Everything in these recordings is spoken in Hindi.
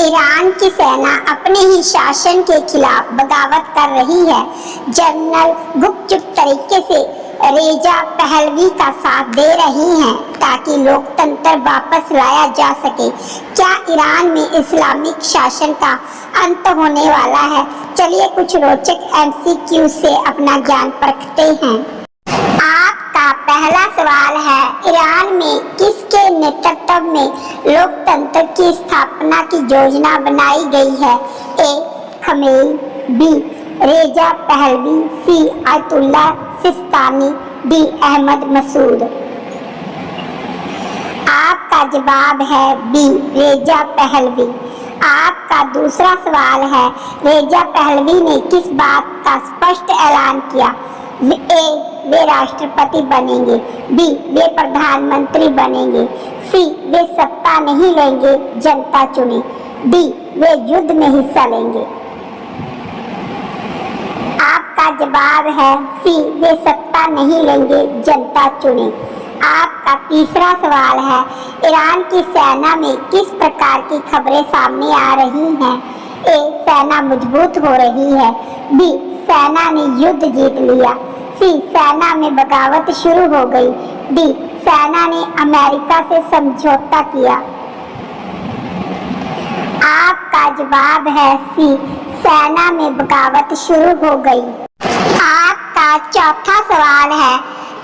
ईरान की सेना अपने ही शासन के खिलाफ बगावत कर रही है। जनरल गुपचुप तरीके से रेजा पहलवी का साथ दे रही हैं ताकि लोकतंत्र वापस लाया जा सके। क्या ईरान में इस्लामिक शासन का अंत होने वाला है? चलिए कुछ रोचक MCQ से अपना ज्ञान परखते हैं। आपका पहला सवाल है, ईरान में किसके नेतृत्व में लोकतंत्र की स्थापना की योजना बनाई गई है? A. Khamenei, B. Reza Pahlavi, C. Ayatollah Sistani, D. Ahmad Massoud. आपका जवाब है B. Reza Pahlavi. आपका दूसरा सवाल है, रेजा पहलवी ने किस बात का स्पष्ट ऐलान किया? A. वे राष्ट्रपति बनेंगे, B. वे प्रधानमंत्री बनेंगे, C. वे सत्ता नहीं लेंगे, जनता चुने, D. वे युद्ध में हिस्सा लेंगे। आपका जवाब है C. वे सत्ता नहीं लेंगे, जनता चुने। आपका तीसरा सवाल है, ईरान की सेना में किस प्रकार की खबरें सामने आ रही हैं? A. सेना मजबूत हो रही है, B. सेना ने युद्ध जीत लिया, C. सेना में बगावत शुरू हो गई, D. सेना ने अमेरिका से समझौता किया। आपका जवाब है C. सेना में बगावत शुरू हो गई। आपका चौथा सवाल है,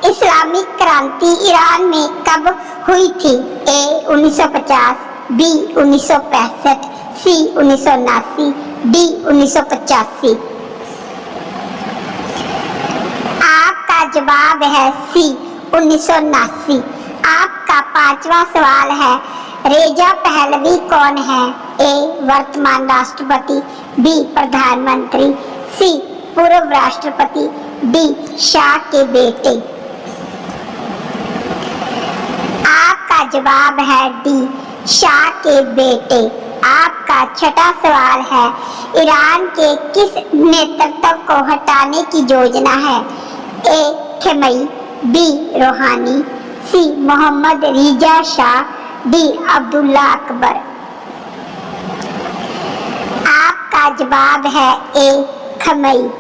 इस्लामिक क्रांति ईरान में कब हुई थी? A. 1950, B. 1965, C. 1979, D. 1985। आपका जवाब है C. 1979। आपका पांचवा सवाल है, रेजा पहलवी कौन है? A. वर्तमान राष्ट्रपति, B. प्रधानमंत्री, C. पूर्व राष्ट्रपति, D. शाह के बेटे। आपका जवाब है D. शाह के बेटे। आपका छठा सवाल है, ईरान के किस नेतृत्व को हटाने की योजना है? A. Khamenei, B. रूहानी, C. मोहम्मद रिजा शाह, D. अब्दुल्ला अकबर। आपका जवाब है A. खमेनी।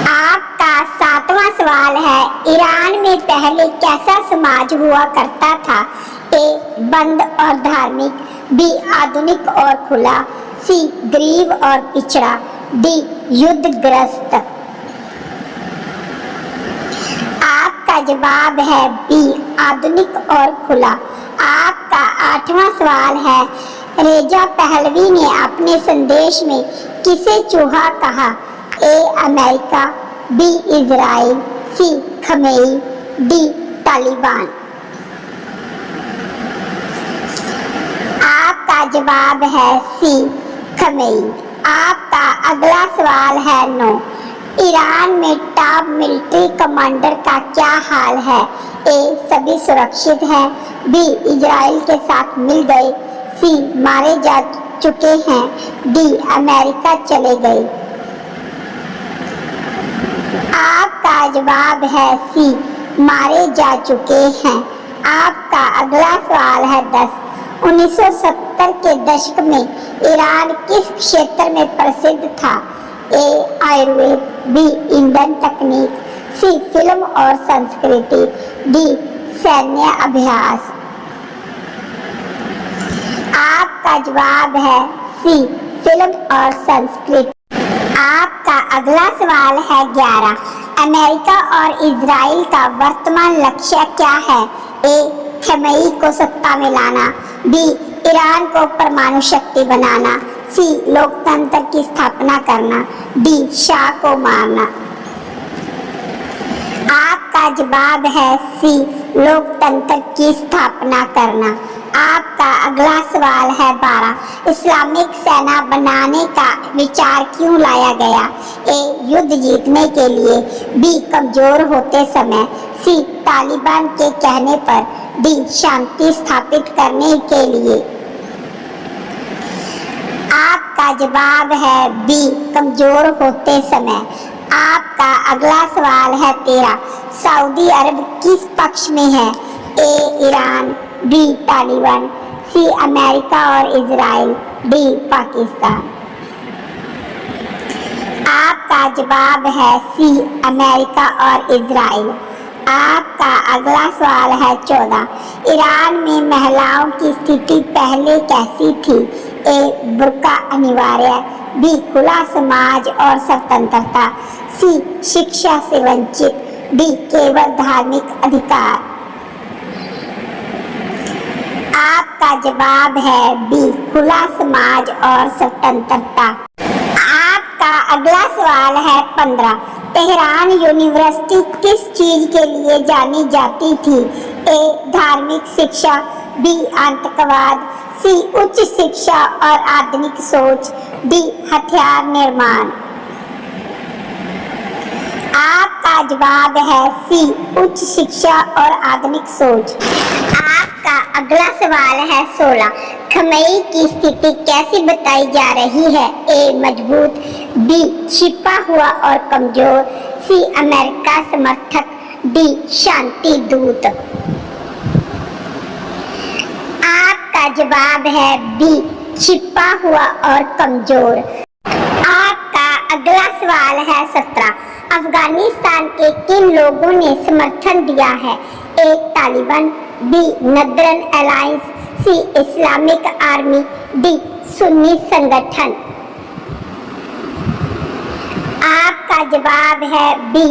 आपका सातवां सवाल है, ईरान में पहले कैसा समाज हुआ करता था? A. बंद और धार्मिक, B. आधुनिक और खुला, C. गरीब और पिछड़ा, D. युद्धग्रस्त। आपका जवाब है B. आधुनिक और खुला। आपका आठवां सवाल है, रेजा पहलवी ने अपने संदेश में किसे चूहा कहा? A. America, B. Israel, C. Khamenei, D. Taliban. आपका जवाब है C. खमेनी। आपका अगला सवाल है 9, ईरान में टॉप मिलिट्री कमांडर का क्या हाल है? A. सभी सुरक्षित हैं, B. इजराइल के साथ मिल गए, C. मारे जा चुके हैं, D. अमेरिका चले गए। आपका जवाब है C. मारे जा चुके हैं। आपका अगला सवाल है 10, 1970 के दशक में ईरान किस क्षेत्र में प्रसिद्ध था? A. आयुर्वेद, B. ईंधन तकनीक, C. फिल्म और संस्कृति, D. सैन्य अभ्यास। आपका जवाब है C. फिल्म और संस्कृति। आपका अगला सवाल है 11, अमेरिका और इजराइल का वर्तमान लक्ष्य क्या है? A. खमेनी को सत्ता में लाना, B. ईरान को परमाणु शक्ति बनाना, C. लोकतंत्र की स्थापना करना, D. शाह को मारना। आपका जवाब है C. लोकतंत्र की स्थापना करना। आपका अगला सवाल है 12, इस्लामिक सेना बनाने का विचार क्यों लाया गया? A. युद्ध जीतने के लिए, B. कमजोर होते समय, C. तालिबान के कहने पर, D. शांति स्थापित करने के लिए। आपका जवाब है B. कमजोर होते समय। आपका अगला सवाल है 13, सऊदी अरब किस पक्ष में है? A. Iran, B. Taliban, C. America और इजराइल, डी पाकिस्तान। आपका जवाब है सी अमेरिका और इजराइल। आपका अगला सवाल है 14। ईरान में महिलाओं की स्थिति पहले कैसी थी? ए बुर्का अनिवार्य, बी खुला समाज और स्वतंत्रता, सी शिक्षा से वंचित, डी केवल धार्मिक अधिकार। आपका जवाब है बी खुला समाज और स्वतंत्रता। आपका अगला सवाल है 15। तेहरान यूनिवर्सिटी किस चीज के लिए जानी जाती थी? ए धार्मिक शिक्षा, बी आतंकवाद, सी उच्च शिक्षा और आधुनिक सोच, डी हथियार निर्माण। आपका जवाब है सी उच्च शिक्षा और आधुनिक सोच। आपका अगला सवाल है 16। खमेई की स्थिति कैसी बताई जा रही है? ए मजबूत, बी छिपा हुआ और कमजोर, सी अमेरिका समर्थक, डी शांति दूत। आपका जवाब है बी छिपा हुआ और कमजोर। आपका अगला सवाल है 17। अफगानिस्तान के किन लोगों ने समर्थन दिया है? ए तालिबान, बी नदरन अलायंस, सी इस्लामिक आर्मी, डी सुन्नी संगठन। आपका जवाब है बी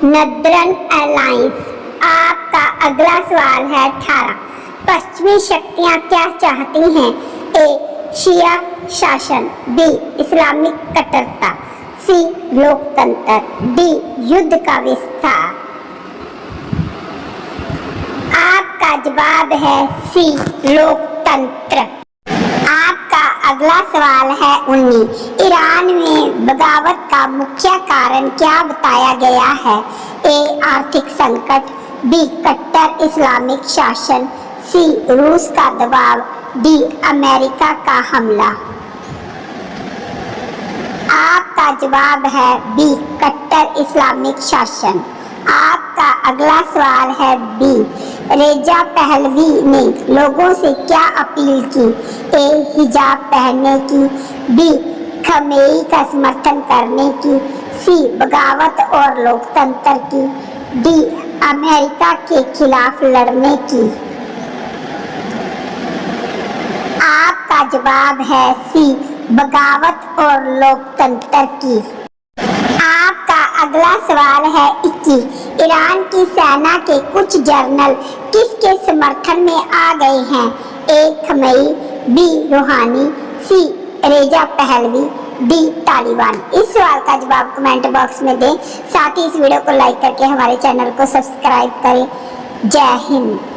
नदरन अलायंस। आपका अगला सवाल है 18। पश्चिमी शक्तियां क्या चाहती हैं? ए शिया शासन, बी इस्लामिक कट्टरता, सी लोकतंत्र, डी युद्ध का विस्तार। आपका जवाब है सी लोकतंत्र। आपका अगला सवाल है 19। ईरान में बगावत का मुख्य कारण क्या बताया गया है? ए आर्थिक संकट, बी कट्टर इस्लामिक शासन, सी रूस का दबाव, डी अमेरिका का हमला। आपका जवाब है बी कट्टर इस्लामिक शासन। आपका अगला सवाल है बी रेजा पहलवी ने लोगों से क्या अपील की? ए हिजाब पहनने की, बी खमेई का समर्थन करने की, सी बगावत और लोकतंत्र की, डी अमेरिका के खिलाफ लड़ने की। आपका जवाब है सी बगावत और लोकतंत्र की। आपका अगला सवाल है 21। ईरान की सेना के कुछ जनरल किसके समर्थन में आ गए हैं? ए खमेई, बी रूहानी, सी रेजा पहलवी, डी तालिबान। इस सवाल का जवाब कमेंट बॉक्स में दें। साथ ही इस वीडियो को लाइक करके हमारे चैनल को सब्सक्राइब करें। जय हिंद।